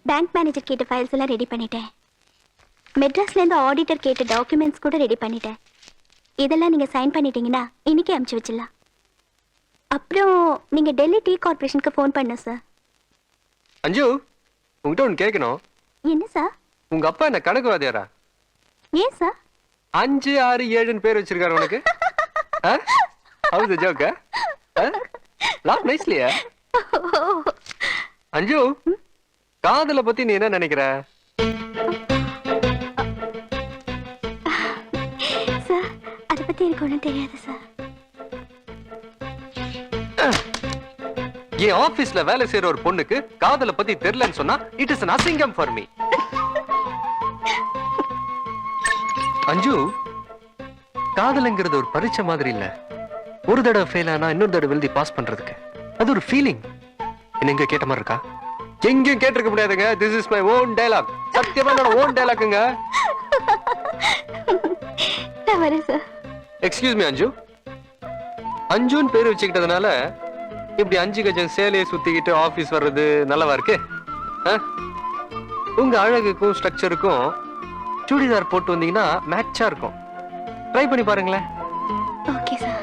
Bank manager கேட்ட files எல்லாம் ready பண்ணிட்டேன். மெட்ராஸ்லேருந்து ஆடிட்டர் கேட்ட டாக்குமெண்ட்ஸ் கூட ரெடி பண்ணிட்டேன். இதெல்லாம் நீங்கள் சைன் பண்ணிட்டீங்கன்னா இன்னைக்கே அனுப்பிச்சி வச்சிடலாம். அப்புறம் நீங்கள் டெல்லி டீ கார்பரேஷனுக்கு ஃபோன் பண்ண சார். அஞ்சு, உங்ககிட்ட ஒன்று கேட்கணும். என்ன சார்? உங்க அப்பா என்ன கணக்கு வாதியாரா? ஏன் சார்? 5, 6, 7 பேர் வச்சிருக்காரு உனக்கு. How's the joke? Laugh nicely. அஞ்சு, காதலை பத்தி நீ என்ன நினைக்கிற? சார், அதை பத்தி எனக்கு ஒன்றும் தெரியாது சார். என் ஆபீஸ்ல வேலை செய்யற ஒரு பொண்ணுக்கு காதலை பத்தி தெரியலன்னு சொன்னா இட் இஸ் an அசிங்கம் ஃபார் மீ. அஞ்சு, காதலுங்கிறது ஒரு பரீட்சை மாதிரி இல்ல. ஒரு தடவை ஃபெயில் ஆனா இன்னொரு தடவை எழுதி பாஸ் பண்றதுக்கு அது ஒரு ஃபீலிங். எங்க கேட்ட மாதிரி இருக்கா? எங்கேயும் கேட்டிருக்க முடியாதுங்க. This is my own dialogue. சத்தியமா என்னோட ஓன் டயலாக்குங்க. எக்ஸ்கியூஸ் மீ அஞ்சு. அஞ்சுன்னு பேர் வச்சுக்கிட்டதுனால இப்படி 5 கஜம் சேலையை சுத்திக்கிட்டு ஆபீஸ் வர்றது நல்லவா இருக்கு? உங்க அழகுக்கும் ஸ்ட்ரக்சருக்கும் சுடிதார் போட்டு வந்தீங்கன்னா மேட்சா இருக்கும். ட்ரை பண்ணி பாருங்களேன். Okay sir.